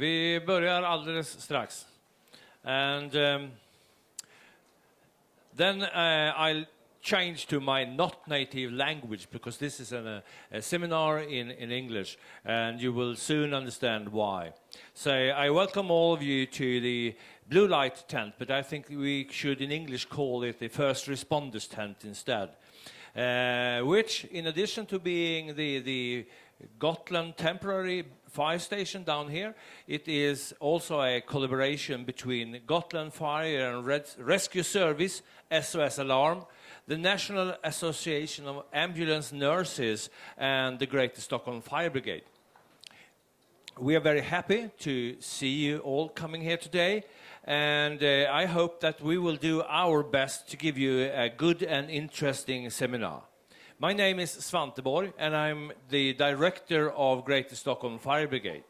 Vi börjar alldeles strax. And then I'll change to my not native language because this is a seminar in English and you will soon understand why. So I welcome all of you to the blue light tent, but I think we should in English call it the first responders tent instead. Which, in addition to being the Gotland temporary fire station down here, it is also a collaboration between Gotland Fire and Rescue Service, SOS Alarm, the National Association of Ambulance Nurses, and the Greater Stockholm Fire Brigade. We are very happy to see you all coming here today, and I hope that we will do our best to give you a good and interesting seminar. My name is Svante Borg, and I'm the director of Greater Stockholm Fire Brigade.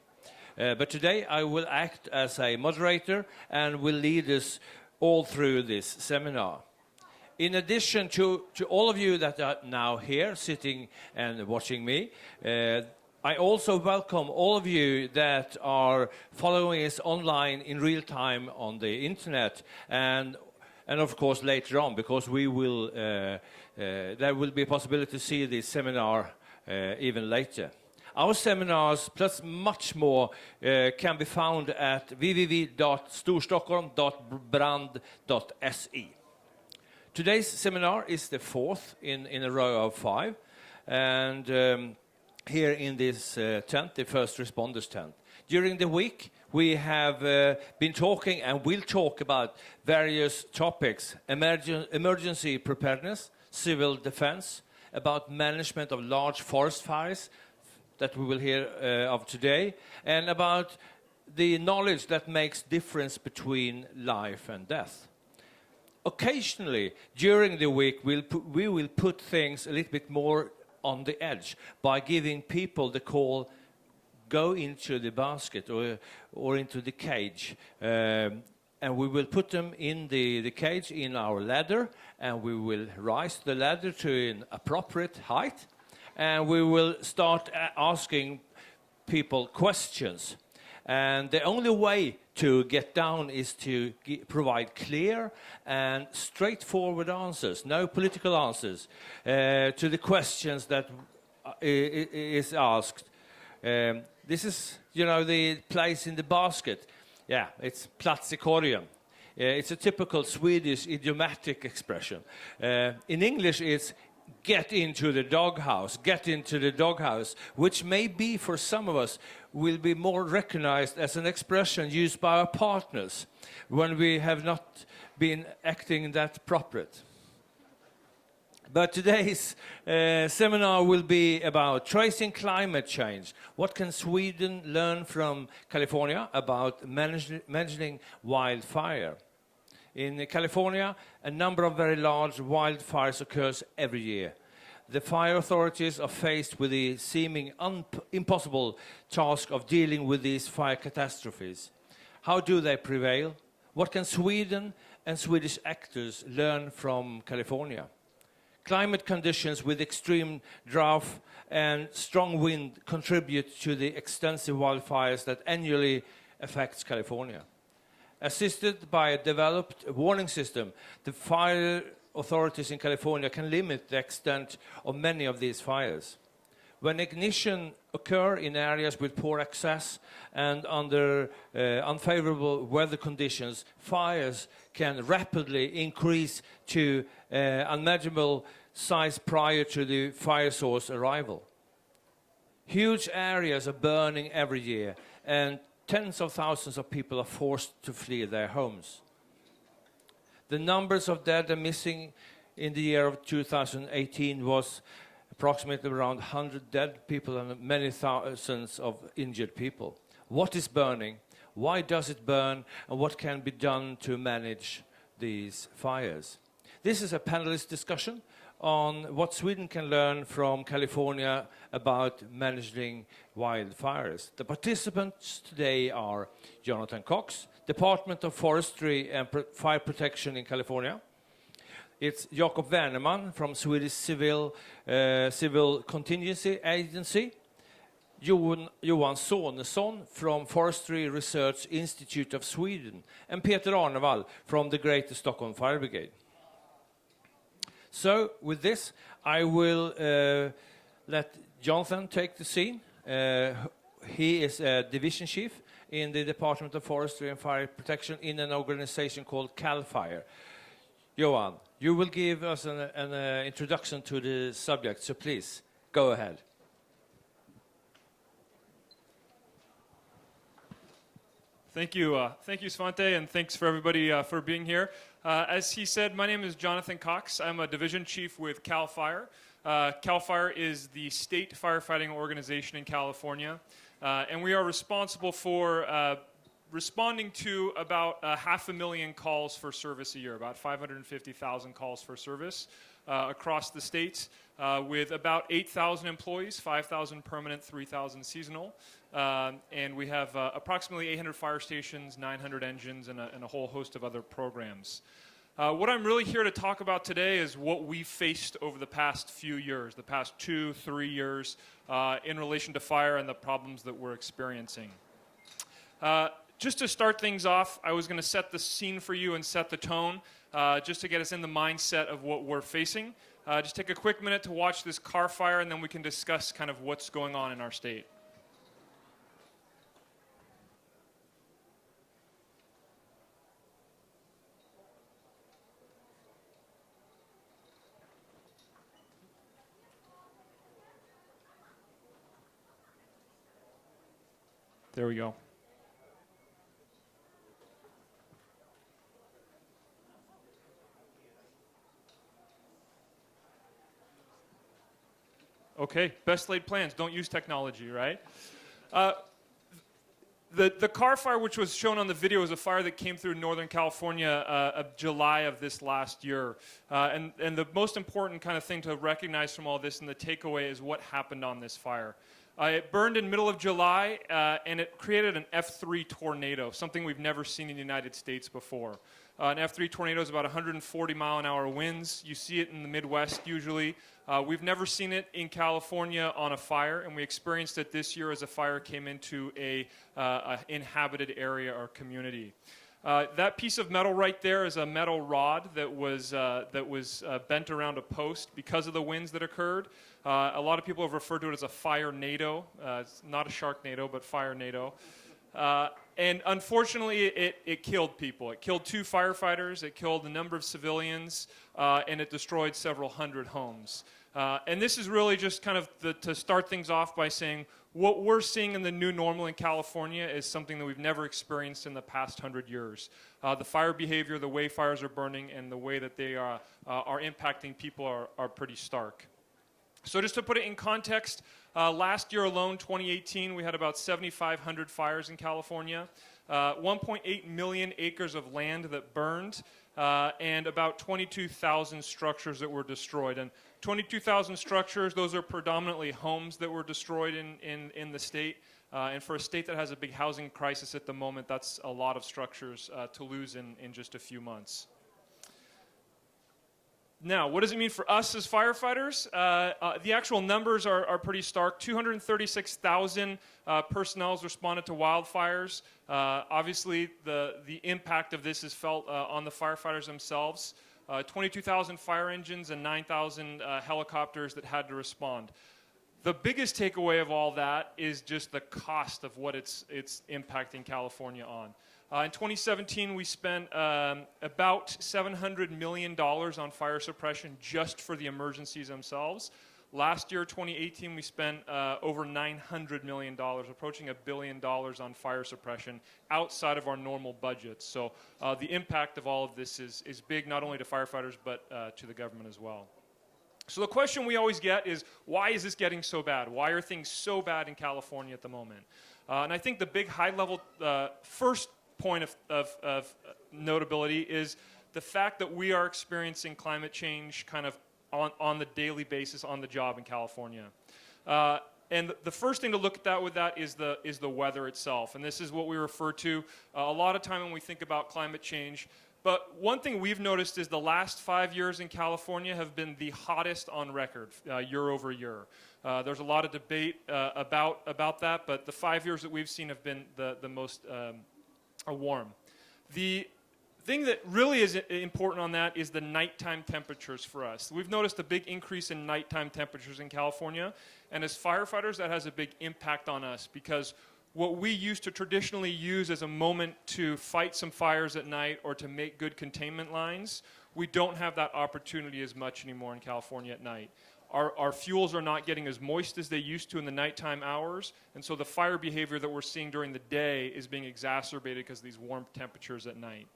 But today I will act as a moderator and will lead us all through this seminar. In addition to all of you that are now here, sitting and watching me, I also welcome all of you that are following us online in real time on the internet, and of course later on, because we will there will be a possibility to see this seminar even later. Our seminars, plus much more, can be found at www.storstockholm.brand.se. Today's seminar is the fourth in a row of 5, and here in this tent, the first responders tent. During the week, we have been talking and will talk about various topics: emergency preparedness, civil defense, about management of large forest fires that we will hear of today, and about the knowledge that makes difference between life and death. Occasionally, during the week, we will put things a little bit more on the edge by giving people the call, go into the basket or into the cage, and we will put them in the cage in our ladder, and we will rise the ladder to an appropriate height, and we will start asking people questions. And the only way to get down is to provide clear and straightforward answers, no political answers, to the questions that is asked. This is, you know, the place in the basket. Yeah, it's plats i korgen. It's a typical Swedish idiomatic expression. In English, it's get into the doghouse, which may be for some of us will be more recognized as an expression used by our partners when we have not been acting that appropriate. But today's seminar will be about tracing climate change. What can Sweden learn from California about managing wildfire? In California, a number of very large wildfires occurs every year. The fire authorities are faced with the seeming impossible task of dealing with these fire catastrophes. How do they prevail? What can Sweden and Swedish actors learn from California? Climate conditions with extreme drought and strong wind contribute to the extensive wildfires that annually affects California. Assisted by a developed warning system, the fire authorities in California can limit the extent of many of these fires. When ignition occur in areas with poor access and under unfavorable weather conditions, fires can rapidly increase to unimaginable size prior to the fire source arrival. Huge areas are burning every year, and tens of thousands of people are forced to flee their homes. The numbers of dead and missing in the year of 2018 was approximately around 100 dead people and many thousands of injured people. What is burning? Why does it burn? And what can be done to manage these fires? This is a panelist discussion on what Sweden can learn from California about managing wildfires. The participants today are Jonathan Cox, Department of Forestry and Fire Protection in California. It's Jakob Werneman from Swedish Civil Contingency Agency. Johan Sonesson from Forestry Research Institute of Sweden, and Peter Arnevall from the Greater Stockholm Fire Brigade. So, with this, I will let Jonathan take the scene. He is a division chief in the Department of Forestry and Fire Protection in an organization called CAL FIRE. Johan, you will give us an introduction to the subject, so please, go ahead. Thank you, Svante, and thanks for everybody for being here. As he said, my name is Jonathan Cox. I'm a division chief with CAL FIRE. CAL FIRE is the state firefighting organization in California, and we are responsible for responding to about 500,000 calls for service a year, about 550,000 calls for service across the state, with about 8,000 employees, 5,000 permanent, 3,000 seasonal. And we have approximately 800 fire stations, 900 engines, and a whole host of other programs. What I'm really here to talk about today is what we've faced over the past few years, the past 2-3 years, in relation to fire and the problems that we're experiencing. Just to start things off, I was going to set the scene for you and set the tone, just to get us in the mindset of what we're facing. Just take a quick minute to watch this car fire, and then we can discuss kind of what's going on in our state. There we go. Okay, best laid plans. Don't use technology, right? The car fire, which was shown on the video, is a fire that came through Northern California of July of this last year. And the most important kind of thing to recognize from all this and the takeaway is what happened on this fire. It burned in the middle of July, and it created an F3 tornado, something we've never seen in the United States before. An F3 tornado is about 140 mile-an-hour winds. You see it in the Midwest usually. We've never seen it in California on a fire, and we experienced it this year as a fire came into a inhabited area or community. That piece of metal right there is a metal rod that was bent around a post because of the winds that occurred. A lot of people have referred to it as a fire-nado. It's not a sharknado, but fire-nado. And unfortunately, it killed people. It killed 2 firefighters, it killed a number of civilians, and it destroyed several hundred homes. And this is really just kind of to start things off by saying what we're seeing in the new normal in California is something that we've never experienced in the past 100 years. The fire behavior, the way fires are burning, and the way that they are impacting people are pretty stark. So just to put it in context, last year alone, 2018, we had about 7,500 fires in California, 1.8 million acres of land that burned, and about 22,000 structures that were destroyed. And 22,000 structures, those are predominantly homes that were destroyed in the state. And for a state that has a big housing crisis at the moment, that's a lot of structures to lose in just a few months. Now, what does it mean for us as firefighters? The actual numbers are pretty stark. 236,000 personnel responded to wildfires. Obviously, the impact of this is felt on the firefighters themselves. 22,000 fire engines and 9,000 helicopters that had to respond. The biggest takeaway of all that is just the cost of what it's impacting California on. In 2017, we spent about $700 million on fire suppression just for the emergencies themselves. Last year, 2018, we spent over $900 million, approaching $1 billion on fire suppression outside of our normal budgets. So the impact of all of this is big, not only to firefighters, but to the government as well. So the question we always get is, why is this getting so bad? Why are things so bad in California at the moment? And I think the big high-level first point of notability is the fact that we are experiencing climate change kind of on the daily basis on the job in California. And the first thing to look at with that is the weather itself. And this is what we refer to a lot of time when we think about climate change. But one thing we've noticed is the last 5 years in California have been the hottest on record, year over year. There's a lot of debate about that, but the 5 years that we've seen have been the most warm. The thing that really is important on that is the nighttime temperatures for us. We've noticed a big increase in nighttime temperatures in California, and as firefighters, that has a big impact on us because what we used to traditionally use as a moment to fight some fires at night or to make good containment lines, we don't have that opportunity as much anymore in California at night. Our fuels are not getting as moist as they used to in the nighttime hours, and so the fire behavior that we're seeing during the day is being exacerbated because of these warm temperatures at night.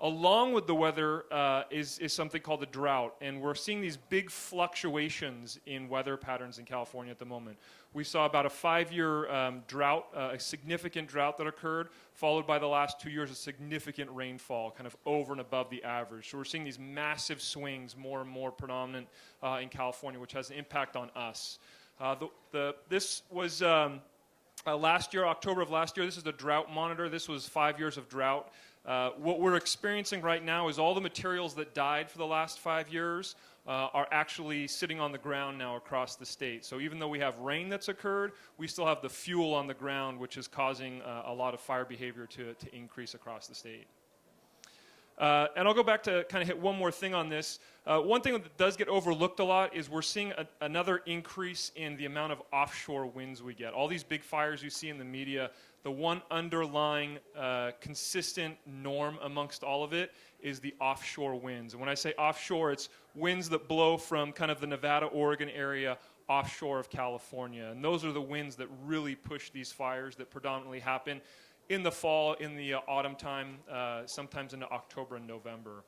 Along with the weather is something called the drought, and we're seeing these big fluctuations in weather patterns in California at the moment. We saw about a 5-year drought, a significant drought that occurred, followed by the last 2 years of significant rainfall, kind of over and above the average. So we're seeing these massive swings, more and more predominant in California, which has an impact on us. This was last year, October of last year. This is the drought monitor. This was 5 years of drought. What we're experiencing right now is all the materials that died for the last 5 years are actually sitting on the ground now across the state. So even though we have rain that's occurred, we still have the fuel on the ground, which is causing a lot of fire behavior to increase across the state. And I'll go back to kind of hit one more thing on this. One thing that does get overlooked a lot is we're seeing another increase in the amount of offshore winds we get. All these big fires you see in the media, the one underlying consistent norm amongst all of it is the offshore winds. And when I say offshore, it's winds that blow from kind of the Nevada, Oregon area offshore of California. And those are the winds that really push these fires that predominantly happen in the fall, in the autumn time, sometimes into October and November.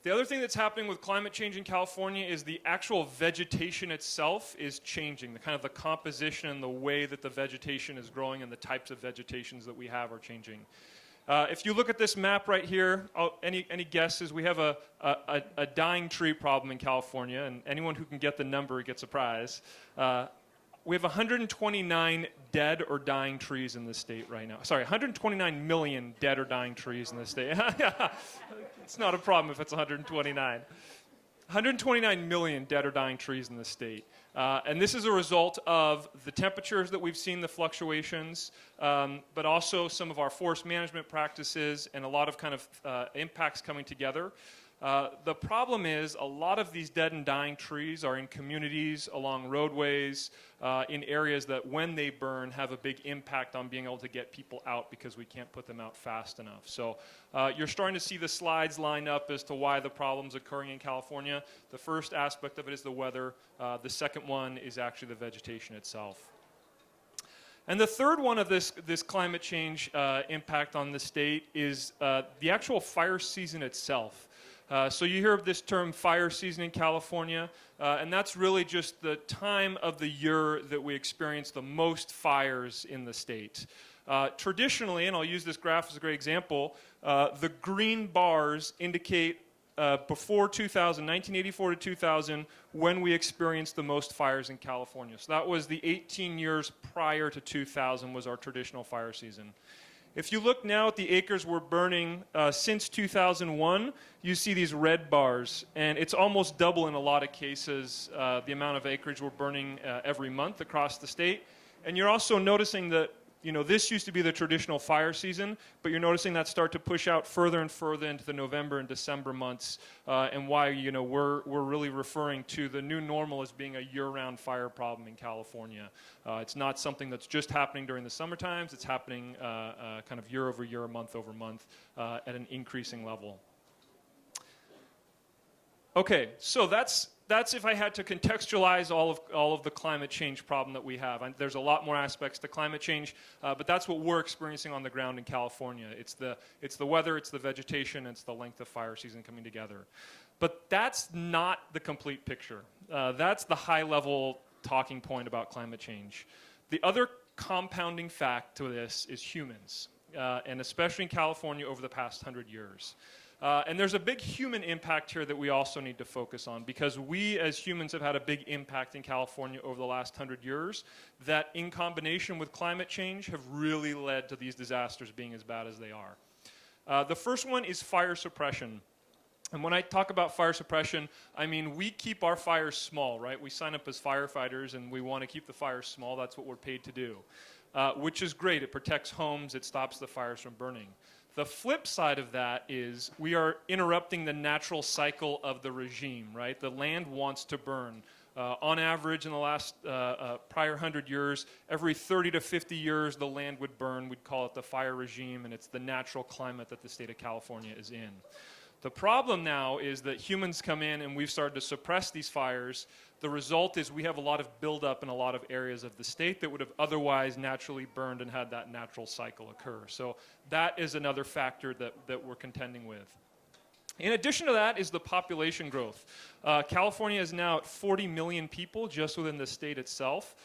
The other thing that's happening with climate change in California is the actual vegetation itself is changing. The kind of the composition and the way that the vegetation is growing and the types of vegetations that we have are changing. If you look at this map right here, any guesses? We have a dying tree problem in California, and anyone who can get the number gets a prize. We have 129 dead or dying trees in the state right now. Sorry, 129 million dead or dying trees in the state. It's not a problem if it's 129. 129 million dead or dying trees in the state. And this is a result of the temperatures that we've seen, the fluctuations, but also some of our forest management practices and a lot of kind of impacts coming together. The problem is a lot of these dead and dying trees are in communities, along roadways, in areas that when they burn have a big impact on being able to get people out because we can't put them out fast enough. So you're starting to see the slides line up as to why the problem's occurring in California. The first aspect of it is the weather. The second one is actually the vegetation itself. And the third one of this climate change impact on the state is the actual fire season itself. So you hear of this term fire season in California, and that's really just the time of the year that we experience the most fires in the state. Traditionally, and I'll use this graph as a great example, the green bars indicate before 2000, 1984 to 2000, when we experienced the most fires in California. So that was the 18 years prior to 2000 was our traditional fire season. If you look now at the acres we're burning since 2001, you see these red bars, and it's almost double in a lot of cases the amount of acreage we're burning every month across the state. And you're also noticing that, you know, this used to be the traditional fire season, but you're noticing that start to push out further and further into the November and December months, and why, you know, we're really referring to the new normal as being a year-round fire problem in California. It's not something that's just happening during the summer times. It's happening kind of year over year, month over month, at an increasing level. Okay, so that's if I had to contextualize all of the climate change problem that we have. There's a lot more aspects to climate change, but that's what we're experiencing on the ground in California. It's the weather, it's the vegetation, it's the length of fire season coming together. But that's not the complete picture. That's the high-level talking point about climate change. The other compounding fact to this is humans, and especially in California over the past 100 years. And there's a big human impact here that we also need to focus on, because we as humans have had a big impact in California over the last 100 years that in combination with climate change have really led to these disasters being as bad as they are. The first one is fire suppression. And when I talk about fire suppression, I mean we keep our fires small, right? We sign up as firefighters and we want to keep the fires small. That's what we're paid to do, which is great. It protects homes. It stops the fires from burning. The flip side of that is we are interrupting the natural cycle of the regime, right? The land wants to burn. On average, in the last prior 100 years, every 30 to 50 years, the land would burn. We'd call it the fire regime, and it's the natural climate that the state of California is in. The problem now is that humans come in and we've started to suppress these fires. The result is we have a lot of buildup in a lot of areas of the state that would have otherwise naturally burned and had that natural cycle occur. So that is another factor that we're contending with. In addition to that is the population growth. California is now at 40 million people just within the state itself.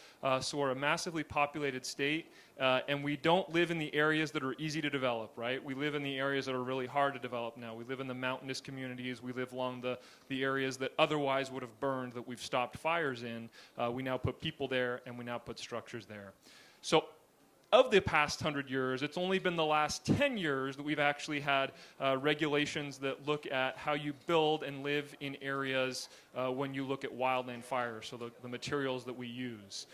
So we're a massively populated state, and we don't live in the areas that are easy to develop, right? We live in the areas that are really hard to develop now. We live in the mountainous communities. We live along the areas that otherwise would have burned that we've stopped fires in. We now put people there, and we now put structures there. So of the past 100 years, it's only been the last 10 years that we've actually had regulations that look at how you build and live in areas when you look at wildland fires, so the materials that we use.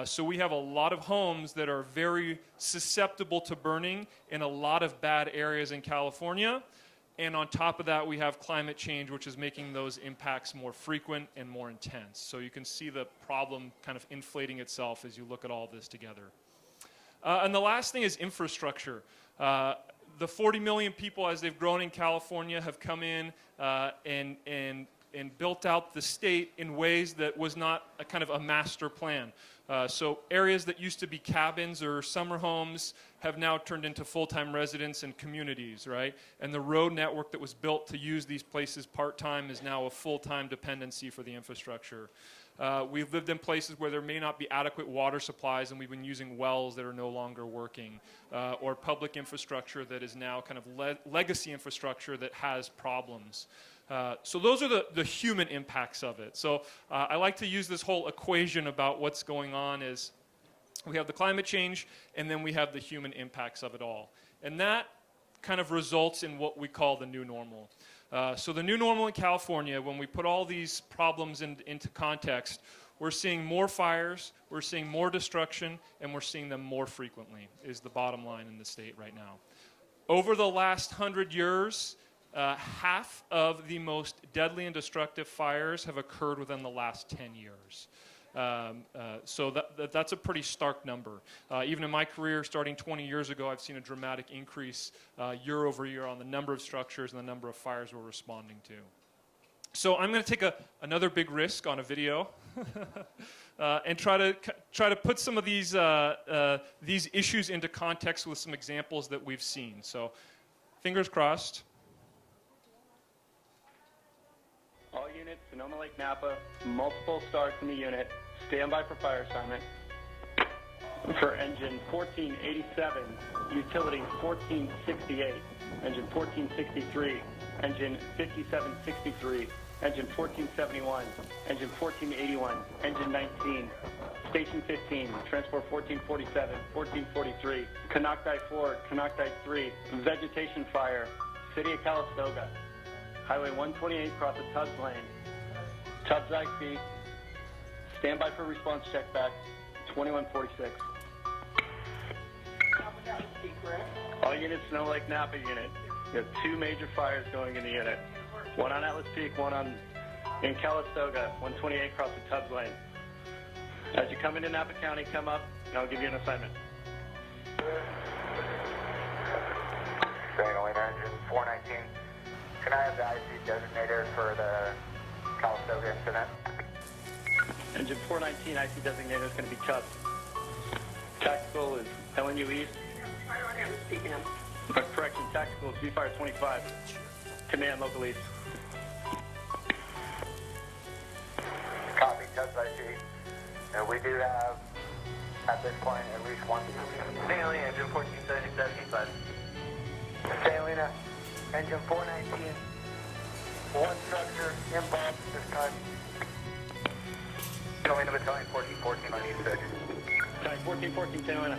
So we have a lot of homes that are very susceptible to burning in a lot of bad areas in California. And on top of that, we have climate change, which is making those impacts more frequent and more intense. So you can see the problem kind of inflating itself as you look at all this together. And the last thing is infrastructure. The 40 million people, as they've grown in California, have come in and built out the state in ways that was not a kind of a master plan. So areas that used to be cabins or summer homes have now turned into full-time residents and communities, right? And the road network that was built to use these places part-time is now a full-time dependency for the infrastructure. We've lived in places where there may not be adequate water supplies, and we've been using wells that are no longer working, or public infrastructure that is now kind of legacy infrastructure that has problems. So those are the human impacts of it. So I like to use this whole equation about what's going on is we have the climate change, and then we have the human impacts of it all. And that kind of results in what we call the new normal. So the new normal in California, when we put all these problems into context, we're seeing more fires, we're seeing more destruction, and we're seeing them more frequently, is the bottom line in the state right now. Over the last 100 years, half of the most deadly and destructive fires have occurred within the last 10 years. So that's a pretty stark number. Even in my career, starting 20 years ago, I've seen a dramatic increase year over year on the number of structures and the number of fires we're responding to. So I'm going to take another big risk on a video and try to put some of these issues into context with some examples that we've seen. So fingers crossed. All units, Sonoma Lake Napa, multiple starts in the unit. Stand by for fire assignment. For engine 1487, utility 1468, engine 1463, engine 5763, engine 1471, engine 1481, engine 19, station 15, transport 1447, 1443, Canocti 4, Canocti 3, vegetation fire, city of Calistoga. Highway 128 across the Tubbs Lane. Tubbs IC. Stand by for response check back. 2146. All units, Snow Lake Napa unit. We have two major fires going in the unit. One on Atlas Peak, one in Calistoga. 128 across the Tubbs Lane. As you come into Napa County, come up, and I'll give you an assignment. Lane engine 419. Can I have the IC designator for the Calistoga incident? Engine 419 IC designator is going to be Tubbs. Tactical is LNU East. Correction, tactical is V-Fire 25. Command local East. Copy, Tubbs IC. And we do have, at this point, at least one Stanley engine 1475. Stanley, engine 419, one structure involved at this time. Going to battalion 1414 on East 6. Battalion 1414, St. Helena.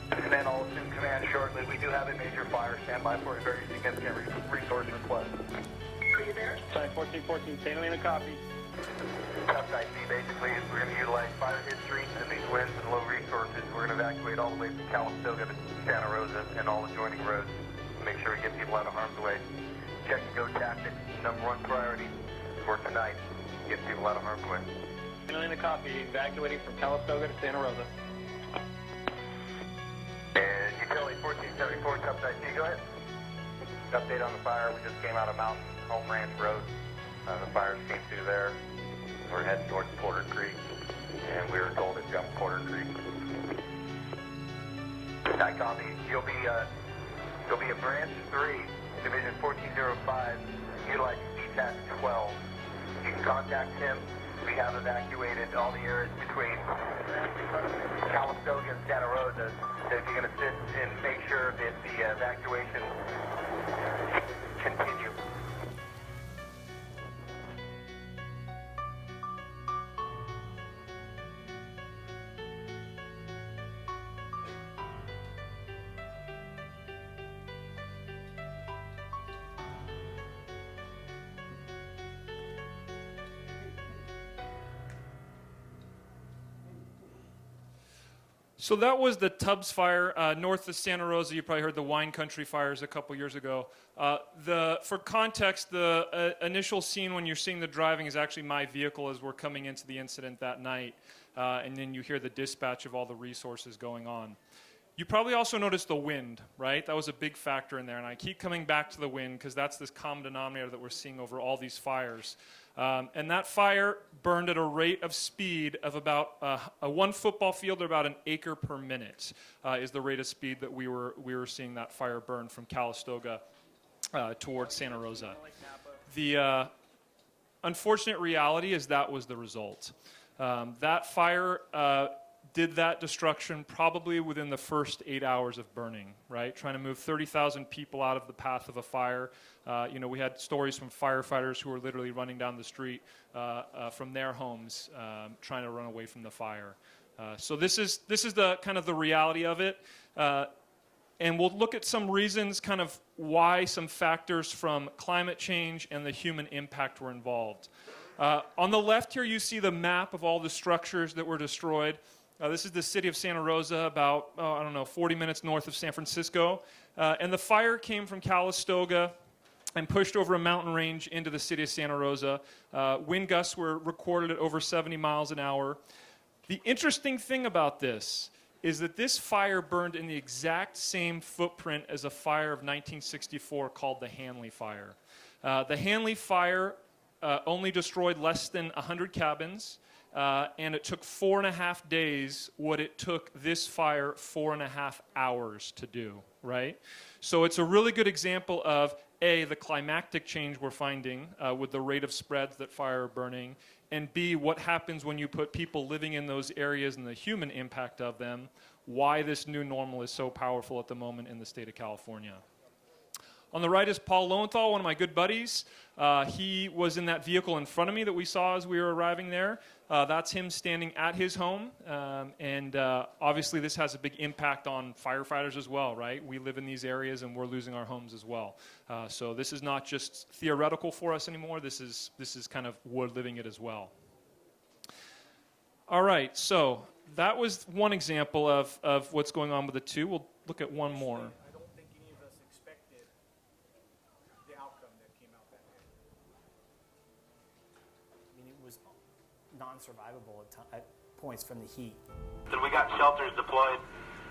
Command, I'll assume command shortly. We do have a major fire. Stand by for a very significant resource request. Are you there? Side 1414, St. Helena, copy. Tough IC basically is we're going to utilize fire history and these winds and low resources. We're going to evacuate all the way from Calistoga to Santa Rosa and all adjoining roads. Make sure we get people out of harm's way. Check and go tactics, number one priority for tonight. Get people out of harm's way. St. Helena, copy. Evacuating from Calistoga to Santa Rosa. And utility 1474, tough IC, go ahead. Update on the fire. We just came out of Mountain Home Ranch Road. The fires came through there. We're heading towards Porter Creek, and we were told to jump Porter Creek. I copy. You'll be a branch 3, Division 1405, utilizing CTAC 12. You can contact him. We have evacuated all the areas between Calistoga and Santa Rosa. So if you can assist and make sure that the evacuation continue. So that was the Tubbs fire north of Santa Rosa. You probably heard the wine country fires a couple years ago. For context, the initial scene when you're seeing the driving is actually my vehicle as we're coming into the incident that night. And then you hear the dispatch of all the resources going on. You probably also noticed the wind, right? That was a big factor in there. And I keep coming back to the wind because that's this common denominator that we're seeing over all these fires. And that fire burned at a rate of speed of about one football field, or about an acre per minute, is the rate of speed that we were seeing that fire burn from Calistoga towards Santa Rosa. The unfortunate reality is that was the result. That fire did that destruction probably within the first 8 hours of burning, right? Trying to move 30,000 people out of the path of a fire. We had stories from firefighters who were literally running down the street from their homes trying to run away from the fire. So this is the kind of the reality of it. And we'll look at some reasons, kind of why some factors from climate change and the human impact were involved. On the left here, you see the map of all the structures that were destroyed. This is the city of Santa Rosa, about, 40 minutes north of San Francisco. And the fire came from Calistoga and pushed over a mountain range into the city of Santa Rosa. Wind gusts were recorded at over 70 miles an hour. The interesting thing about this is that this fire burned in the exact same footprint as a fire of 1964 called the Hanley Fire. The Hanley Fire only destroyed less than 100 cabins. And it took 4.5 days what it took this fire 4.5 hours to do, right? So it's a really good example of, A, the climactic change we're finding with the rate of spreads that fire are burning, and B, what happens when you put people living in those areas and the human impact of them, why this new normal is so powerful at the moment in the state of California. On the right is Paul Lowenthal, one of my good buddies. He was in that vehicle in front of me that we saw as we were arriving there. That's him standing at his home. And obviously this has a big impact on firefighters as well, right? We live in these areas and we're losing our homes as well. So this is not just theoretical for us anymore. This is kind of we're living it as well. All right, so that was one example of what's going on with the two. We'll look at one more. Non-survivable at points from the heat. Then we got shelters deployed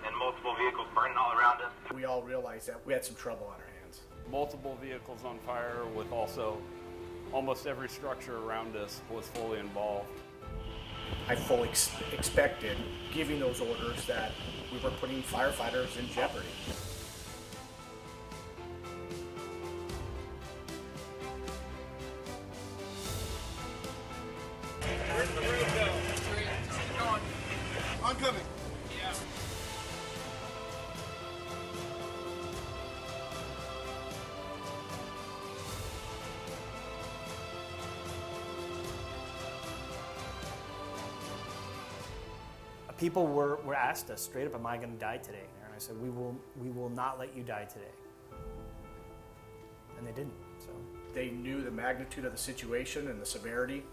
and multiple vehicles burning all around us. We all realized that we had some trouble on our hands. Multiple vehicles on fire, with also almost every structure around us was fully involved. I fully expected, giving those orders, that we were putting firefighters in jeopardy. Where's the road go? I'm coming. Yeah. People were asked us straight up, am I going to die today? And I said, we will not let you die today. And they didn't. So They knew the magnitude of the situation and the severity,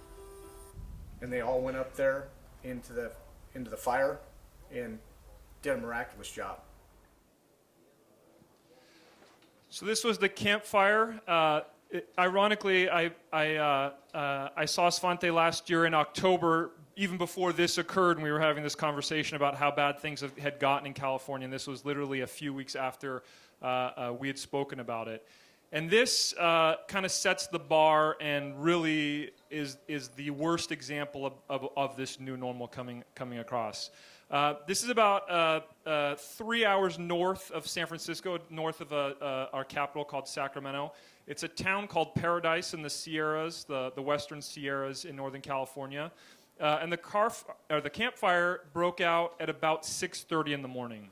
and they all went up there into the fire and did a miraculous job. So this was the campfire. Ironically, I saw Svante last year in October, even before this occurred, and we were having this conversation about how bad things had gotten in California, and this was literally a few weeks after we had spoken about it. And this kind of sets the bar and really is the worst example of this new normal coming across. This is about 3 hours north of San Francisco, north of our capital called Sacramento. It's a town called Paradise in the Sierras, the western Sierras in Northern California. And the campfire broke out at about 6:30 in the morning.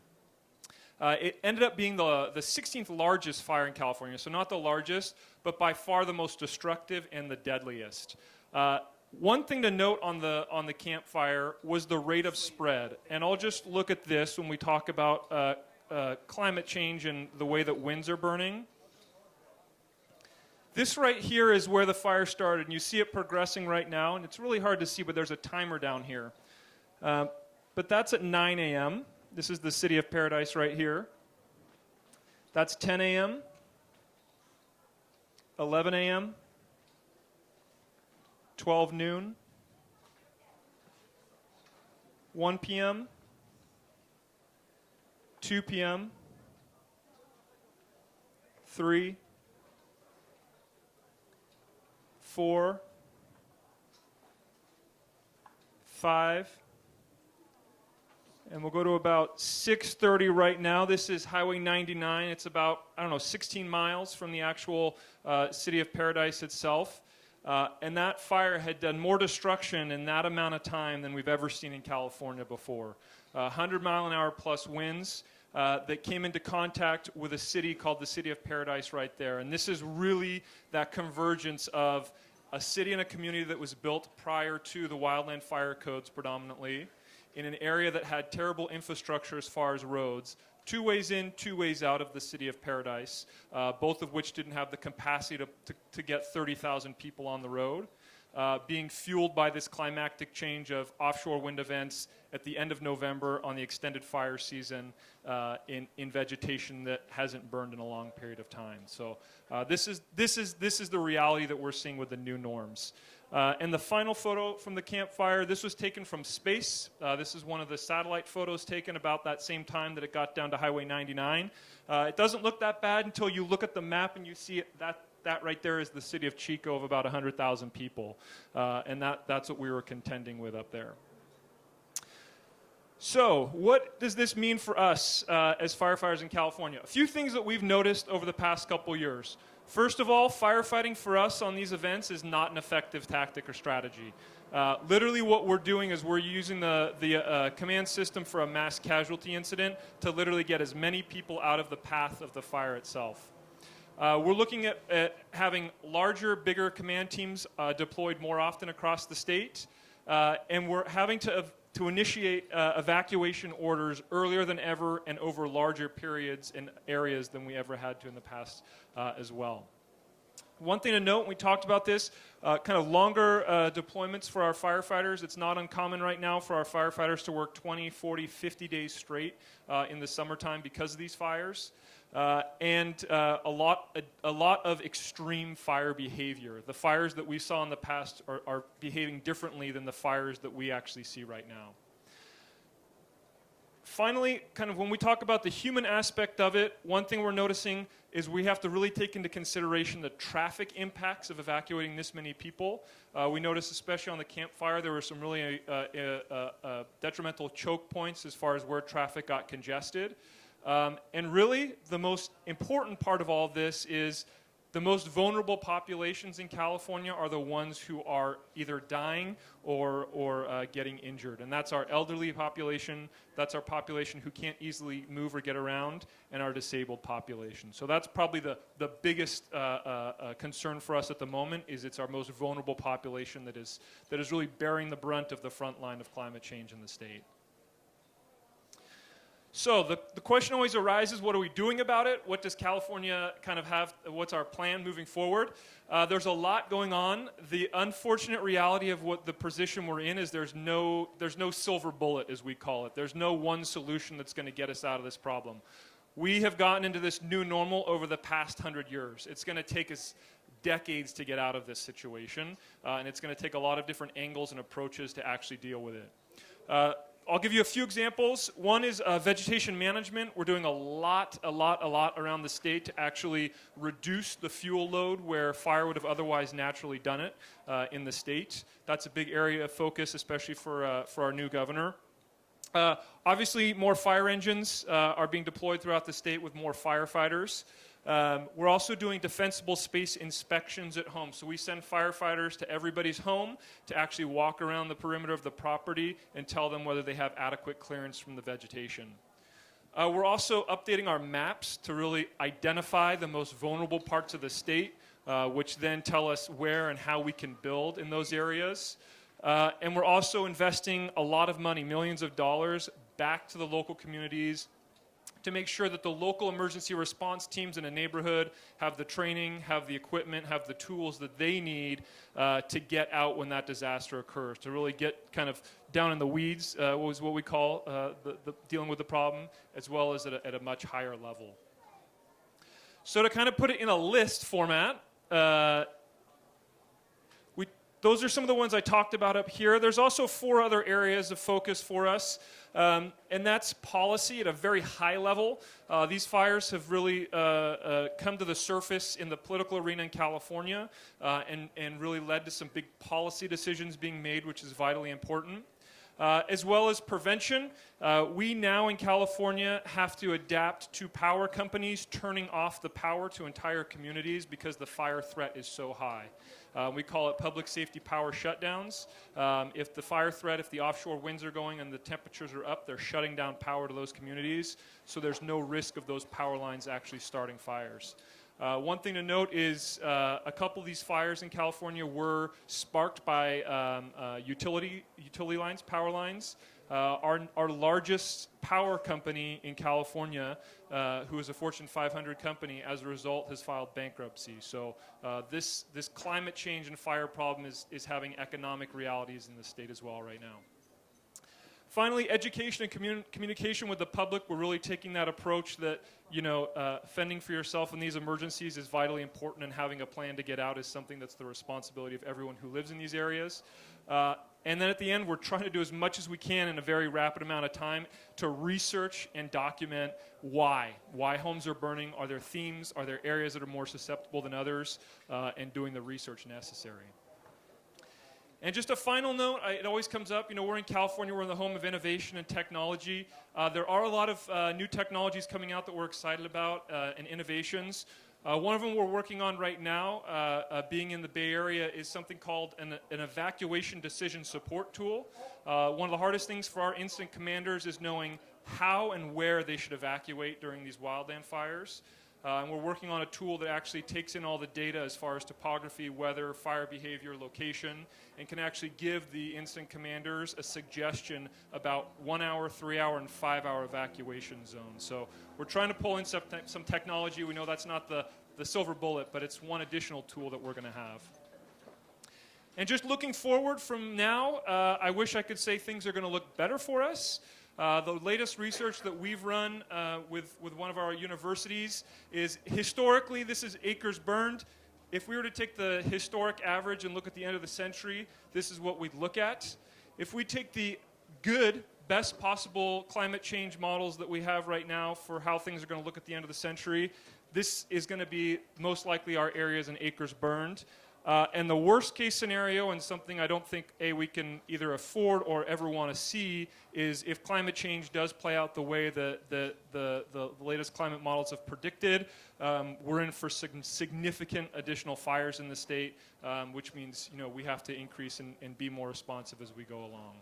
It ended up being the 16th largest fire in California, so not the largest, but by far the most destructive and the deadliest. One thing to note on the campfire was the rate of spread, and I'll just look at this when we talk about climate change and the way that winds are burning. This right here is where the fire started, and you see it progressing right now, and it's really hard to see, but there's a timer down here. But that's at 9 a.m. This is the city of Paradise right here. That's 10 a.m., 11 a.m., 12 noon, 1 p.m., 2 p.m., 3, 4, 5, and we'll go to about 6:30 right now. This is Highway 99. It's about, 16 miles from the actual city of Paradise itself. And that fire had done more destruction in that amount of time than we've ever seen in California before. 100-mile-an-hour plus winds that came into contact with a city called the City of Paradise right there. And this is really that convergence of a city and a community that was built prior to the wildland fire codes predominantly, in an area that had terrible infrastructure as far as roads, 2 ways in, 2 ways out of the City of Paradise, both of which didn't have the capacity to get 30,000 people on the road, being fueled by this climactic change of offshore wind events at the end of November on the extended fire season in vegetation that hasn't burned in a long period of time. So this is the reality that we're seeing with the new norms. And the final photo from the campfire, this was taken from space. This is one of the satellite photos taken about that same time that it got down to Highway 99. It doesn't look that bad until you look at the map and you see it, that right there is the city of Chico of about 100,000 people. And that's what we were contending with up there. So what does this mean for us as firefighters in California? A few things that we've noticed over the past couple years. First of all, firefighting for us on these events is not an effective tactic or strategy. Literally what we're doing is we're using the command system for a mass casualty incident to literally get as many people out of the path of the fire itself. We're looking at having larger, bigger command teams deployed more often across the state, and we're having to initiate evacuation orders earlier than ever and over larger periods in areas than we ever had to in the past as well. One thing to note, we talked about this, kind of longer deployments for our firefighters. It's not uncommon right now for our firefighters to work 20, 40, 50 days straight in the summertime because of these fires. And a lot of extreme fire behavior. The fires that we saw in the past are behaving differently than the fires that we actually see right now. Finally, kind of when we talk about the human aspect of it, one thing we're noticing is we have to really take into consideration the traffic impacts of evacuating this many people. We noticed, especially on the campfire, there were some really detrimental choke points as far as where traffic got congested. And really, the most important part of all this is the most vulnerable populations in California are the ones who are either dying or getting injured. And that's our elderly population, that's our population who can't easily move or get around, and our disabled population. So that's probably the biggest concern for us at the moment, is it's our most vulnerable population that is really bearing the brunt of the front line of climate change in the state. So the question always arises, what are we doing about it? What does California kind of have, what's our plan moving forward? There's a lot going on. The unfortunate reality of what the position we're in is there's no silver bullet, as we call it. There's no one solution that's going to get us out of this problem. We have gotten into this new normal over the past 100 years. It's going to take us decades to get out of this situation, and it's going to take a lot of different angles and approaches to actually deal with it. I'll give you a few examples. One is vegetation management. We're doing a lot around the state to actually reduce the fuel load where fire would have otherwise naturally done it in the state. That's a big area of focus, especially for our new governor. Obviously, more fire engines are being deployed throughout the state with more firefighters. We're also doing defensible space inspections at home. So we send firefighters to everybody's home to actually walk around the perimeter of the property and tell them whether they have adequate clearance from the vegetation. We're also updating our maps to really identify the most vulnerable parts of the state, which then tell us where and how we can build in those areas. And we're also investing a lot of money, millions of dollars, back to the local communities to make sure that the local emergency response teams in a neighborhood have the training, have the equipment, have the tools that they need to get out when that disaster occurs, to really get kind of down in the weeds, was what we call the dealing with the problem, as well as at a much higher level. So to kind of put it in a list format, those are some of the ones I talked about up here. There's also 4 other areas of focus for us, and that's policy at a very high level. These fires have really come to the surface in the political arena in California and really led to some big policy decisions being made, which is vitally important. As well as prevention. We now in California have to adapt to power companies turning off the power to entire communities because the fire threat is so high. We call it public safety power shutdowns. If the fire threat, if the offshore winds are going and the temperatures are up, they're shutting down power to those communities, so there's no risk of those power lines actually starting fires. One thing to note is a couple of these fires in California were sparked by utility lines, power lines. Our largest power company in California, who is a Fortune 500 company, as a result has filed bankruptcy. So this climate change and fire problem is having economic realities in the state as well right now. Finally, education and communication with the public. We're really taking that approach that, fending for yourself in these emergencies is vitally important, and having a plan to get out is something that's the responsibility of everyone who lives in these areas. And then at the end, we're trying to do as much as we can in a very rapid amount of time to research and document why homes are burning. Are there themes? Are there areas that are more susceptible than others? And doing the research necessary. And just a final note, it always comes up, we're in California, we're in the home of innovation and technology. There are a lot of new technologies coming out that we're excited about and innovations. One of them we're working on right now, being in the Bay Area, is something called an evacuation decision support tool. One of the hardest things for our incident commanders is knowing how and where they should evacuate during these wildland fires. And we're working on a tool that actually takes in all the data as far as topography, weather, fire behavior, location, and can actually give the incident commanders a suggestion about 1 hour, 3 hour, and 5 hour evacuation zones. So we're trying to pull in some technology. We know that's not the silver bullet, but it's one additional tool that we're going to have. And just looking forward from now, I wish I could say things are going to look better for us. The latest research that we've run with one of our universities is, historically, this is acres burned. If we were to take the historic average and look at the end of the century, this is what we'd look at. If we take the good, best possible climate change models that we have right now for how things are going to look at the end of the century, this is going to be most likely our areas and acres burned. And the worst case scenario, and something I don't think we can either afford or ever want to see, is if climate change does play out the way the latest climate models have predicted, we're in for significant additional fires in the state, which means we have to increase and be more responsive as we go along.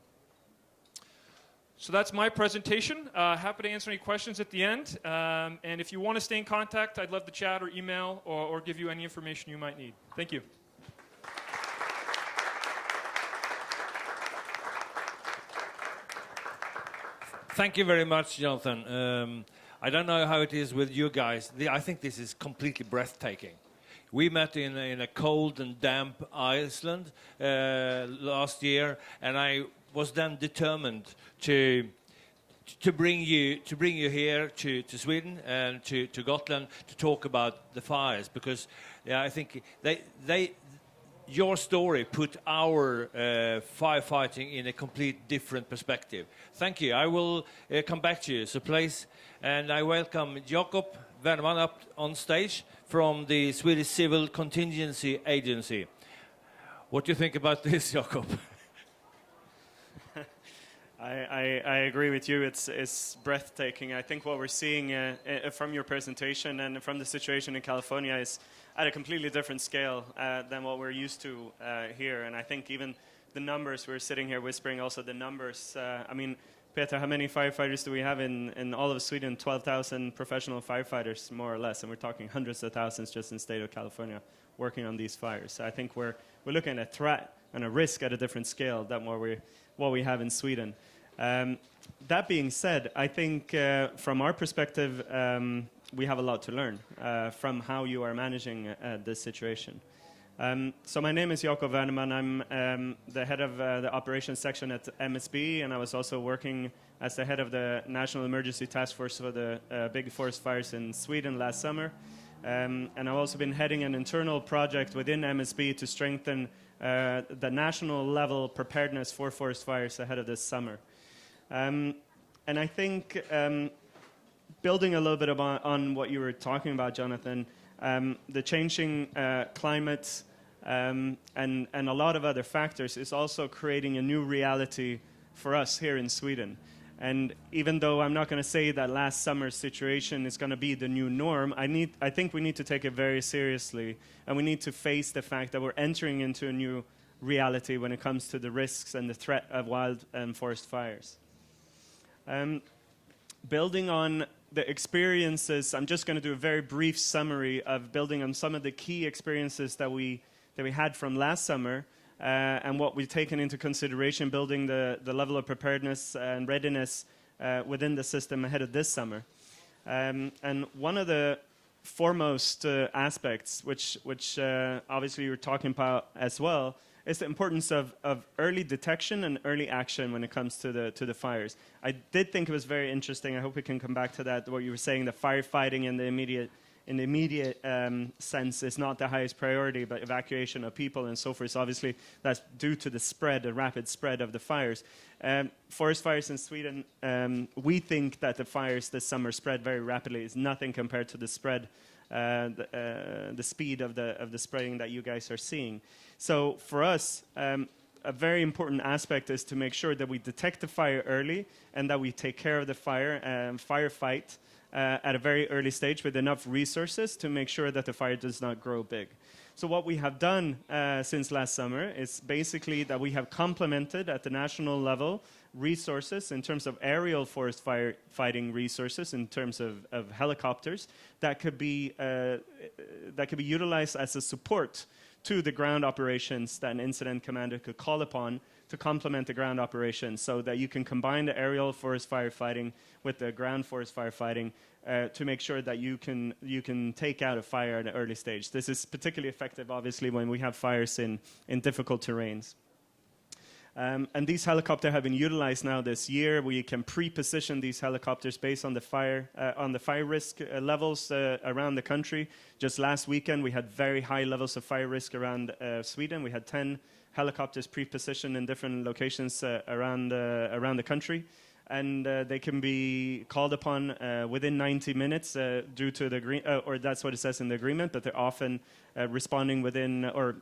So that's my presentation. Happy to answer any questions at the end. And if you want to stay in contact, I'd love to chat or email or give you any information you might need. Thank you. Thank you very much, Jonathan. I don't know how it is with you guys. I think this is completely breathtaking. We met in a cold and damp Iceland last year, and I was then determined to bring you here to Sweden and to Gotland to talk about the fires, because I think your story put our firefighting in a complete different perspective. Thank you. I will come back to you. So please, and I welcome Jakob Werneman up on stage from the Swedish Civil Contingency Agency. What do you think about this, Jakob? I agree with you. It's breathtaking. I think what we're seeing from your presentation and from the situation in California is at a completely different scale than what we're used to here. And I think even the numbers, we're sitting here whispering also the numbers. I mean, Peter, how many firefighters do we have in all of Sweden? 12,000 professional firefighters, more or less. And we're talking hundreds of thousands just in the state of California working on these fires. So I think we're looking at a threat and a risk at a different scale than what we have in Sweden. That being said, I think from our perspective, we have a lot to learn from how you are managing this situation. So my name is Jakob Werneman. I'm the head of the operations section at MSB, and I was also working as the head of the National Emergency Task Force for the big forest fires in Sweden last summer. And I've also been heading an internal project within MSB to strengthen the national level preparedness for forest fires ahead of this summer. And I think building a little bit on what you were talking about, Jonathan, the changing climate and a lot of other factors is also creating a new reality for us here in Sweden. And even though I'm not going to say that last summer's situation is going to be the new norm, I think we need to take it very seriously, and we need to face the fact that we're entering into a new reality when it comes to the risks and the threat of wild and forest fires. Building on the experiences, I'm just going to do a very brief summary of building on some of the key experiences that we had from last summer and what we've taken into consideration building the level of preparedness and readiness within the system ahead of this summer. And one of the foremost aspects, which obviously you're talking about as well, is the importance of early detection and early action when it comes to the fires. I did think it was very interesting. I hope we can come back to that. What you were saying, the firefighting in the immediate sense is not the highest priority, but evacuation of people and so forth. So obviously, that's due to the rapid spread of the fires. Forest fires in Sweden, we think that the fires this summer spread very rapidly. It's nothing compared to the spread, the speed of the spreading that you guys are seeing. So for us, a very important aspect is to make sure that we detect the fire early and that we take care of the firefight at a very early stage with enough resources to make sure that the fire does not grow big. So what we have done since last summer is basically that we have complemented at the national level resources in terms of aerial forest fire fighting resources, in terms of helicopters that could be utilized as a support to the ground operations that an incident commander could call upon to complement the ground operations, so that you can combine the aerial forest firefighting with the ground forest firefighting to make sure that you can take out a fire at an early stage. This is particularly effective, obviously, when we have fires in difficult terrains. And these helicopters have been utilized now this year. We can pre-position these helicopters based on the fire risk levels around the country. Just last weekend, we had very high levels of fire risk around Sweden. We had 10 helicopters pre-positioned in different locations around the country. And they can be called upon within 90 minutes due to the or that's what it says in the agreement, but they're often responding within, or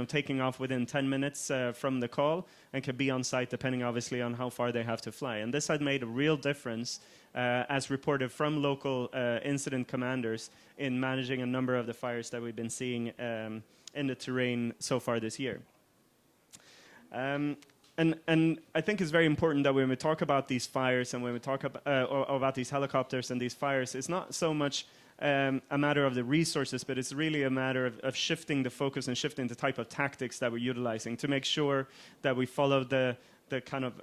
taking off within 10 minutes from the call, and can be on site depending obviously on how far they have to fly. And this has made a real difference as reported from local incident commanders in managing a number of the fires that we've been seeing in the terrain so far this year. And I think it's very important that when we talk about these fires and when we talk about these helicopters and these fires, it's not so much a matter of the resources, but it's really a matter of shifting the focus and shifting the type of tactics that we're utilizing to make sure that we follow the the kind of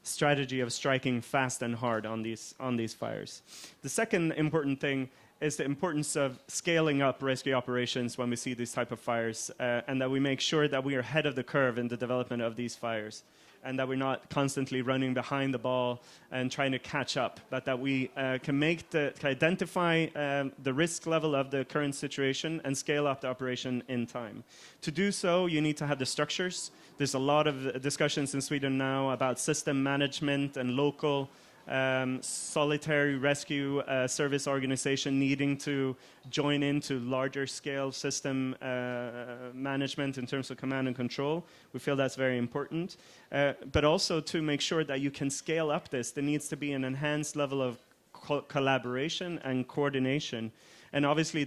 strategy of striking fast and hard on these fires. The second important thing is the importance of scaling up rescue operations when we see these type of fires, and that we make sure that we are ahead of the curve in the development of these fires, and that we're not constantly running behind the ball and trying to catch up, but that we can identify the risk level of the current situation and scale up the operation in time. To do so, you need to have the structures. There's a lot of discussions in Sweden now about system management and local solitary rescue service organization needing to join into larger scale system management in terms of command and control. We feel that's very important. But also to make sure that you can scale up this, there needs to be an enhanced level of collaboration and coordination. And obviously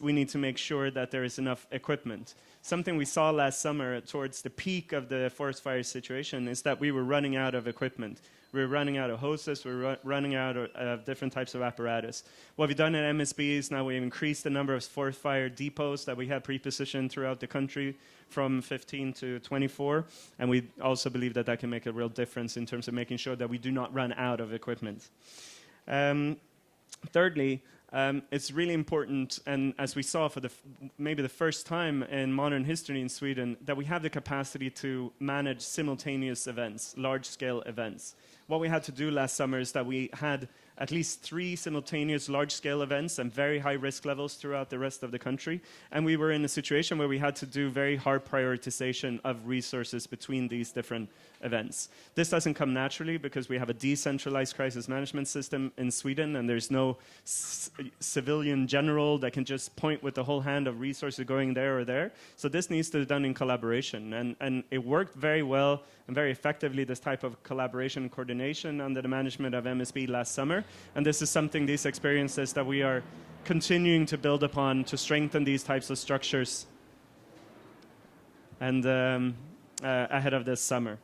we need to make sure that there is enough equipment. Something we saw last summer towards the peak of the forest fire situation is that we were running out of equipment. We were running out of hoses, we were running out of different types of apparatus. What we've done at MSB is now we've increased the number of forest fire depots that we have pre-positioned throughout the country from 15 to 24. And we also believe that that can make a real difference in terms of making sure that we do not run out of equipment. Thirdly, it's really important, and as we saw for maybe the first time in modern history in Sweden, that we have the capacity to manage simultaneous events, large-scale events. What we had to do last summer is that we had at least 3 simultaneous large-scale events and very high risk levels throughout the rest of the country. And we were in a situation where we had to do very hard prioritization of resources between these different events. This doesn't come naturally because we have a decentralized crisis management system in Sweden, and there's no civilian general that can just point with the whole hand of resources going there or there. So this needs to be done in collaboration. And it worked very well and very effectively, this type of collaboration and coordination under the management of MSB last summer. And this is something, these experiences, that we are continuing to build upon to strengthen these types of structures and ahead of this summer.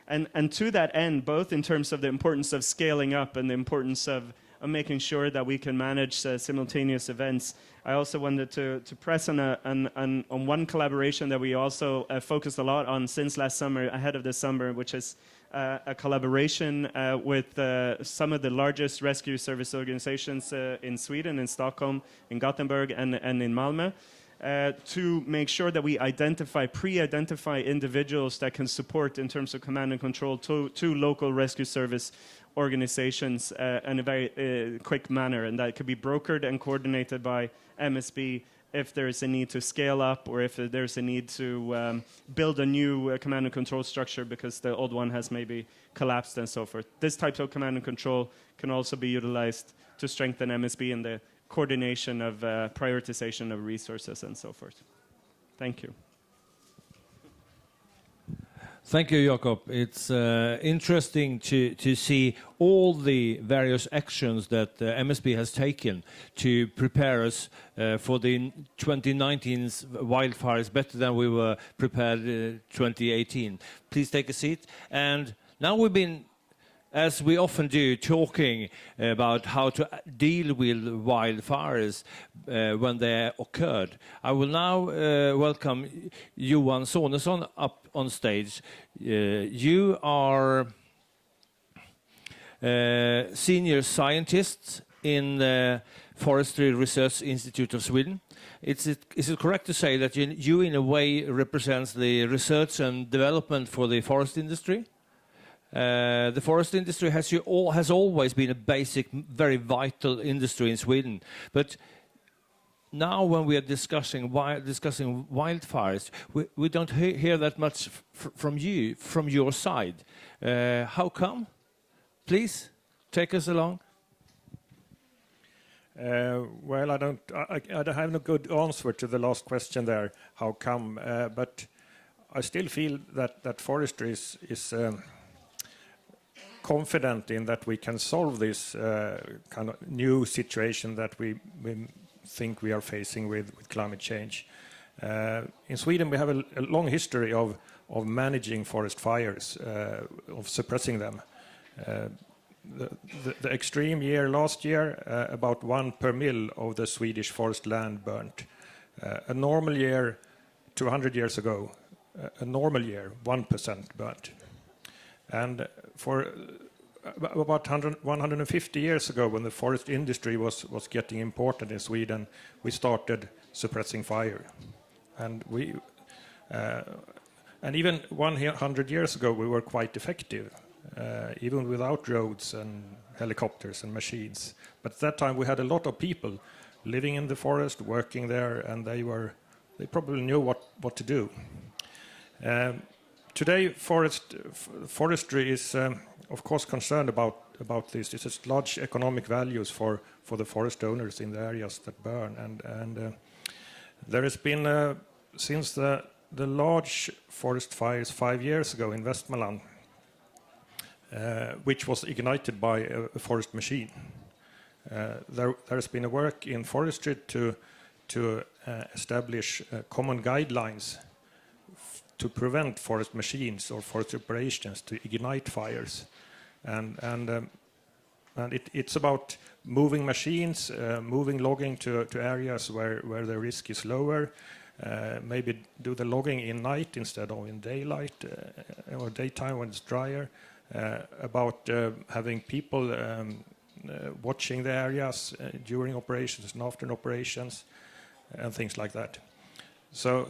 And to that end, both in terms of the importance of scaling up and the importance of making sure that we can manage simultaneous events, I also wanted to press on one collaboration that we also focused a lot on since last summer, ahead of this summer, which is a collaboration with some of the largest rescue service organizations in Sweden, in Stockholm, in Gothenburg, and in Malmö, to make sure that we pre-identify individuals that can support in terms of command and control to local rescue service organizations in a very quick manner, and that could be brokered and coordinated by MSB if there's a need to scale up or if there's a need to build a new command and control structure because the old one has maybe collapsed and so forth. This type of command and control can also be utilized to strengthen MSB in the coordination of prioritization of resources and so forth. Thank you. Thank you, Jakob. It's interesting to see all the various actions that MSB has taken to prepare us for the 2019's wildfires better than we were prepared 2018. Please take a seat. And now we've been, as we often do, talking about how to deal with wildfires when they occurred. I will now welcome Johan Sonesson up on stage. You are senior scientist in the Forestry Research Institute of Sweden. Is it correct to say that you in a way represents the research and development for the forest industry? The forest industry has always been a basic, very vital industry in Sweden. But now when we are discussing wildfires, we don't hear that much from you, from your side. How come? Please, take us along. Well, I have no good answer to the last question there, how come? But I still feel that forestry is confident in that we can solve this kind of new situation that we think we are facing with climate change. In Sweden, we have a long history of managing forest fires, of suppressing them. The extreme year last year, about 1 per mil of the Swedish forest land burnt. A normal year 200 years ago, a normal year, 1% burnt. And for about 150 years ago, when the forest industry was getting important in Sweden, we started suppressing fire. And and even 100 years ago, we were quite effective, even without roads and helicopters and machines. But at that time, we had a lot of people living in the forest, working there, and they probably knew what to do. Today, forestry is, of course, concerned about this. It's just large economic values for the forest owners in the areas that burn, and there has been since the large forest fires 5 years ago in Västmanland, which was ignited by a forest machine. There has been a work in forestry to establish common guidelines to prevent forest machines or forest operations to ignite fires, and it's about moving machines, moving logging to areas where the risk is lower. Maybe do the logging in night instead of in daylight or daytime when it's drier. About having people watching the areas during operations and after operations, and things like that.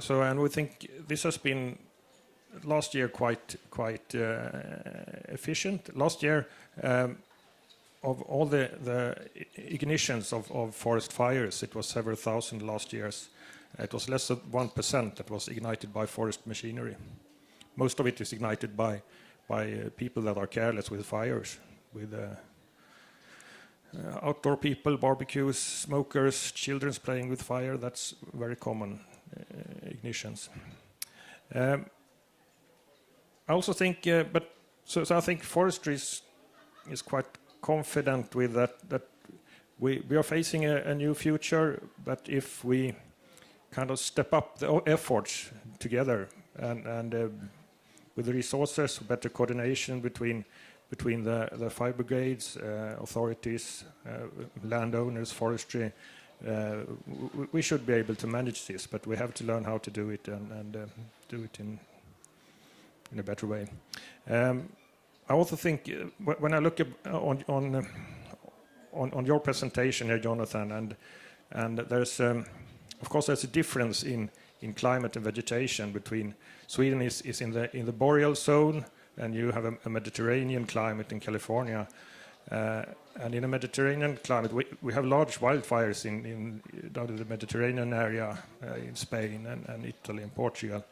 And we think this has been last year quite efficient. Last year, of all the ignitions of forest fires, it was several thousand last years. It was less than 1% that was ignited by forest machinery. Most of it is ignited by people that are careless with fires, with outdoor people, barbecues, smokers, children playing with fire. That's very common ignitions. I also think, so I think forestry is quite confident with that we are facing a new future, but if we kind of step up the efforts together and with the resources, better coordination between the fire brigades, authorities, landowners, forestry, we should be able to manage this, but we have to learn how to do it and do it in a better way. I also think when I look on your presentation here, Jonathan, and there's of course there's a difference in climate and vegetation between Sweden is in the boreal zone, and you have a Mediterranean climate in California. And in a Mediterranean climate, we have large wildfires in the Mediterranean area in Spain and Italy and Portugal.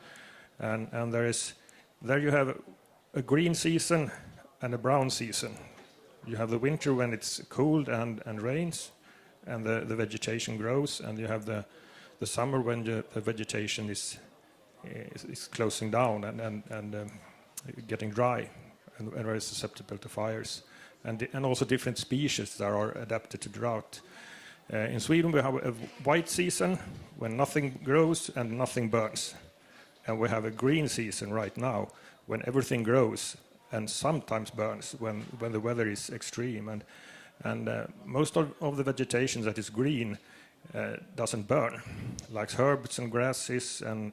And there you have a green season and a brown season. You have the winter when it's cold and rains, and the vegetation grows, and you have the summer when the vegetation is closing down and getting dry and very susceptible to fires. And also different species that are adapted to drought. In Sweden we have a white season when nothing grows and nothing burns. And we have a green season right now when everything grows and sometimes burns when the weather is extreme. And most of the vegetation that is green doesn't burn, like herbs and grasses and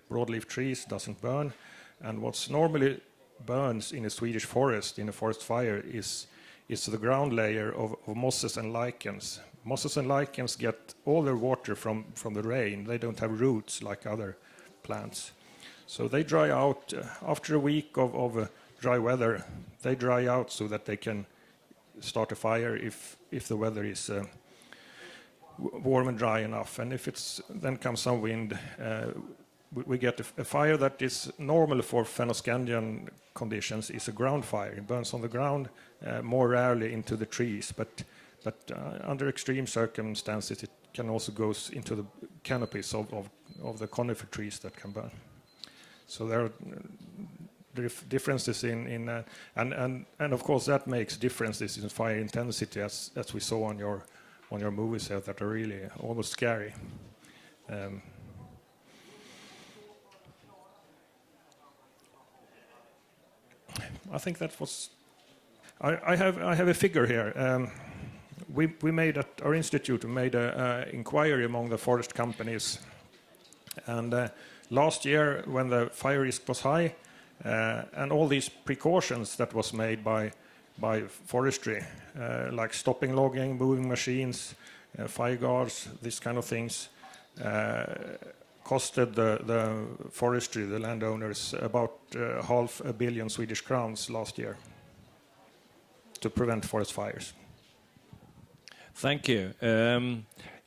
broadleaf trees doesn't burn. And what's normally burns in a Swedish forest, in a forest fire, is the ground layer of mosses and lichens. Mosses and lichens get all their water from the rain. They don't have roots like other plants. So they dry out after a week of dry weather. They dry out so that they can start a fire if the weather is warm and dry enough. And if then comes some wind, we get a fire that is normal for Fennoscandian conditions is a ground fire. It burns on the ground, more rarely into the trees, but under extreme circumstances it can also go into the canopies of the conifer trees that can burn. So there are differences in and of course that makes differences in fire intensity as we saw on your movies here that are really almost scary. I think that was. I have a figure here. We made at our institute. We made an inquiry among the forest companies, and last year when the fire risk was high, And all these precautions that was made by forestry, like stopping logging, moving machines, fire guards, these kind of things, costed the forestry, the landowners, about $500 million Swedish crowns last year to prevent forest fires. Thank you.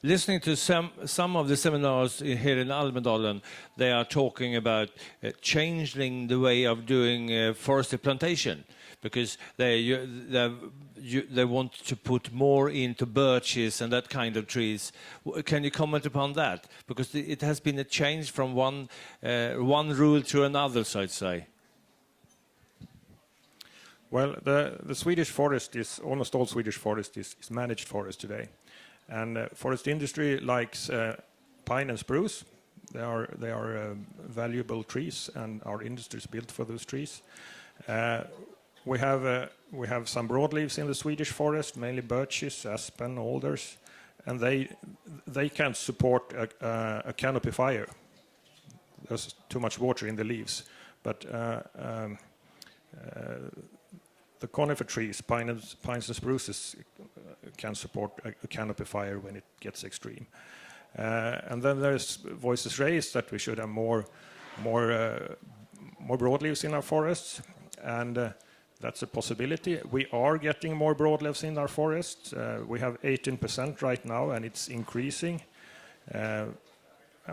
Listening to some of the seminars here in Almedalen, they are talking about changing the way of doing forestry plantation, because they want to put more into birches and that kind of trees. Can you comment upon that? Because it has been a change from one rule to another, so to say. Well, the Swedish forest is, almost all Swedish forest is managed forest today. And forest industry likes pine and spruce. They are valuable trees, and our industry is built for those trees. We have some broadleaves in the Swedish forest, mainly birches, aspen, alders, and they can support a canopy fire. There's too much water in the leaves, but the conifer trees, pines and spruces, can support a canopy fire when it gets extreme. And then there's voices raised that we should have more broadleaves in our forests, and that's a possibility. We are getting more broadleaves in our forests. We have 18% right now, and it's increasing. And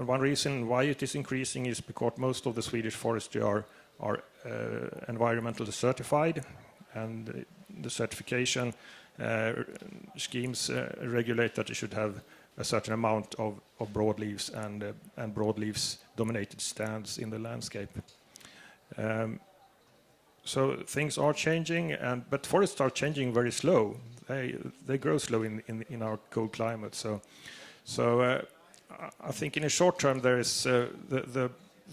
one reason why it is increasing is because most of the Swedish forestry are environmentally certified, and the certification schemes regulate that you should have a certain amount of broadleaves and broadleaves dominated stands in the landscape. So things are changing, but forests are changing very slow. They grow slow in our cold climate. So I think in the short term there is the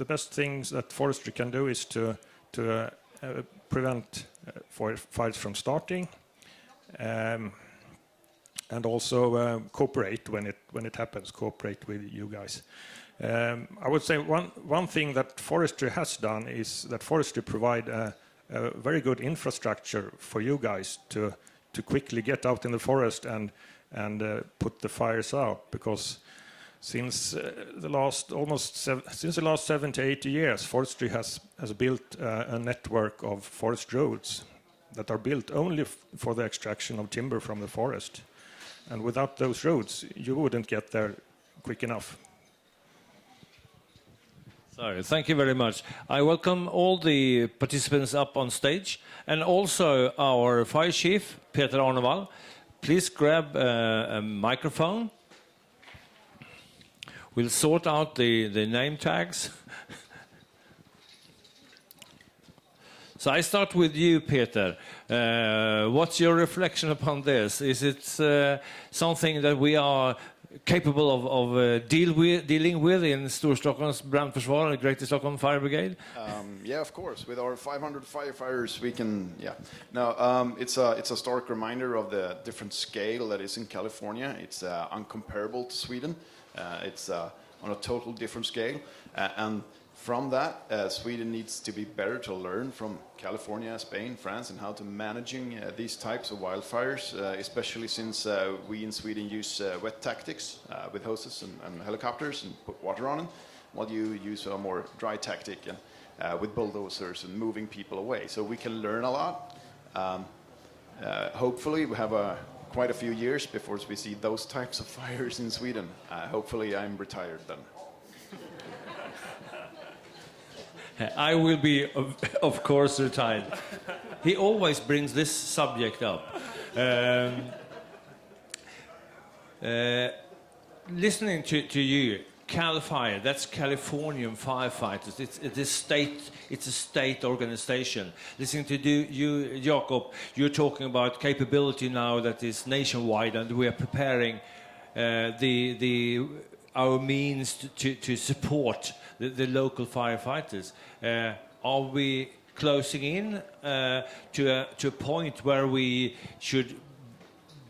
best things that forestry can do is to prevent fires from starting, and also cooperate when it happens. Cooperate with you guys. I would say one thing that forestry has done is that forestry provide a very good infrastructure for you guys to quickly get out in the forest and put the fires out, because since the last 70 to 80 years, forestry has built a network of forest roads that are built only for the extraction of timber from the forest. And without those roads, you wouldn't get there quick enough. So, thank you very much. I welcome all the participants up on stage, and also our fire chief, Peter Arnevall. Please grab a microphone. We'll sort out the name tags. So I start with you, Peter. What's your reflection upon this? Is it something that we are capable of dealing with in Storstockholms brandförsvar and Greater Stockholm Fire Brigade? Yeah, of course. With our 500 firefighters, we can. Yeah. No, it's a stark reminder of the different scale that is in California. It's uncomparable to Sweden. It's on a total different scale, and from that, Sweden needs to be better to learn from California, Spain, France, and how to managing these types of wildfires, especially since we in Sweden use wet tactics with hoses and helicopters and put water on them, while you use a more dry tactic and with bulldozers and moving people away. So we can learn a lot. Hopefully we have quite a few years before we see those types of fires in Sweden. Hopefully I'm retired then. I will be, of course, retired. He always brings this subject up. Listening to you, Cal Fire, that's Californian firefighters. It's a state organization. Listening to you, Jakob, you're talking about capability now that is nationwide, and we are preparing our means to support the local firefighters. Are we closing in to a point where we should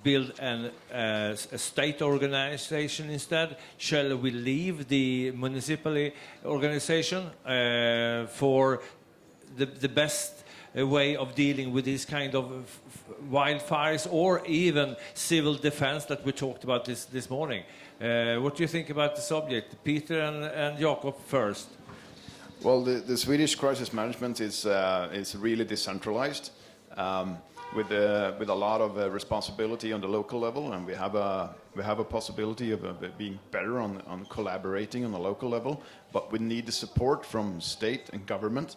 build a state organization instead? Shall we leave the municipal organization for the best way of dealing with these kind of wildfires, or even civil defense that we talked about this morning. What do you think about the subject? Peter and Jakob first. Well, the Swedish crisis management is really decentralized, with a lot of responsibility on the local level, and we have a possibility of being better on collaborating on the local level. But we need the support from state and government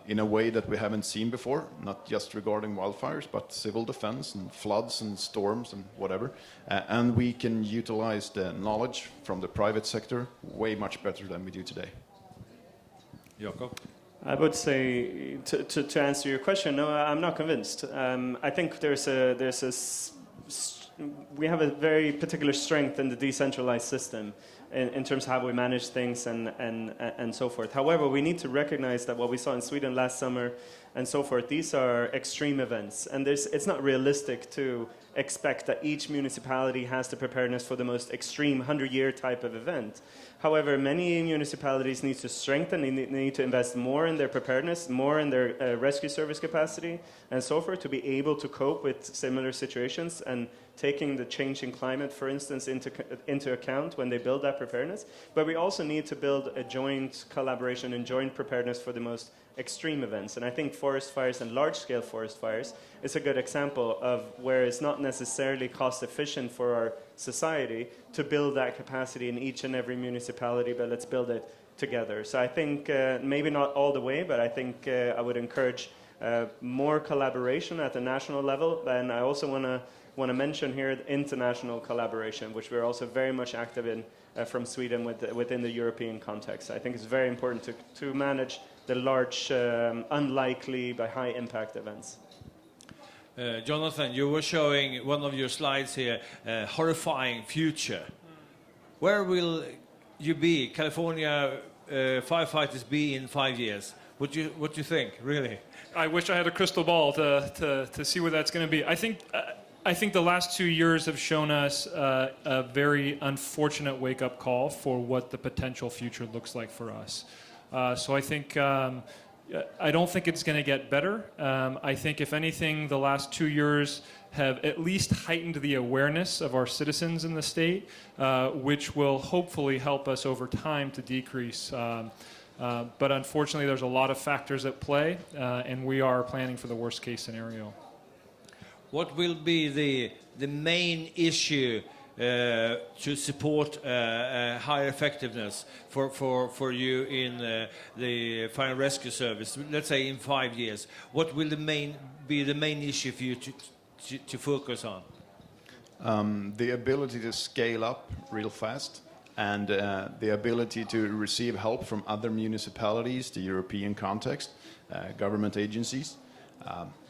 in a way that we haven't seen before, not just regarding wildfires, but civil defense and floods and storms and whatever. And we can utilize the knowledge from the private sector way much better than we do today. Jakob? I would say, to answer your question, no, I'm not convinced. I think we have a very particular strength in the decentralized system in terms of how we manage things and so forth. However, we need to recognize that what we saw in Sweden last summer and so forth, these are extreme events, and it's not realistic to expect that each municipality has the preparedness for the most extreme 100-year type of event. However, many municipalities need to strengthen, they need to invest more in their preparedness, more in their rescue service capacity, and so forth, to be able to cope with similar situations, and taking the changing climate, for instance, into account when they build that preparedness. But we also need to build a joint collaboration and joint preparedness for the most extreme events. And I think forest fires and large-scale forest fires is a good example of where it's not necessarily cost efficient for our society to build that capacity in each and every municipality, but let's build it together. So I think maybe not all the way, but I think I would encourage more collaboration at the national level. And I also want to mention here the international collaboration, which we're also very much active in from Sweden within the European context. I think it's very important to manage the large, unlikely but high impact events. Jonathan, you were showing one of your slides here, horrifying future. Where will you be, California firefighters, be in 5 years? What do you think, really? I wish I had a crystal ball to see where that's going to be. I think the last 2 years have shown us a very unfortunate wake-up call for what the potential future looks like for us. So I think I don't think it's going to get better. I think, if anything, the last 2 years have at least heightened the awareness of our citizens in the state, which will hopefully help us over time to decrease. But unfortunately, there's a lot of factors at play, and we are planning for the worst-case scenario. What will be the main issue to support higher effectiveness for you in the fire and rescue service? Let's say in 5 years, what will be the main issue for you to focus on? The ability to scale up real fast, and the ability to receive help from other municipalities, the European context, government agencies.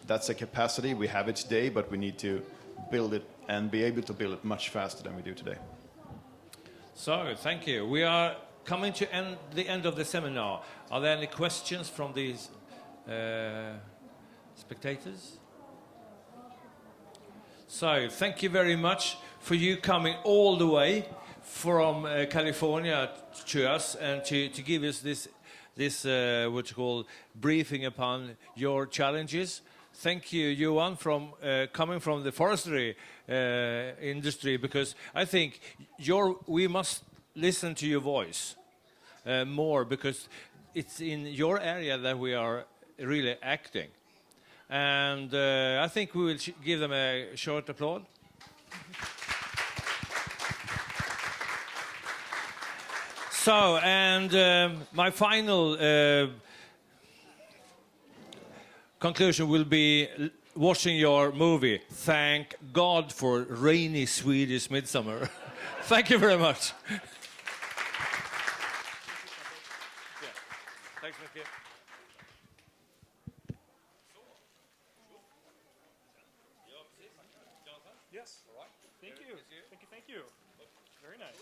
That's a capacity. We have it today, but we need to build it and be able to build it much faster than we do today. So, thank you. We are coming to the end of the seminar. Are there any questions from these spectators? So, thank you very much for you coming all the way from California to us and to give us this what you call briefing upon your challenges. Thank you, Johan, from coming from the forestry industry, because I think we must listen to your voice more, because it's in your area that we are really acting. And I think we will give them a short applause. So, and my final conclusion will be watching your movie. Thank God for rainy Swedish midsummer. Thank you very much. Thanks, Mickey. Yes. All right. Thank you. Thank you. Very nice.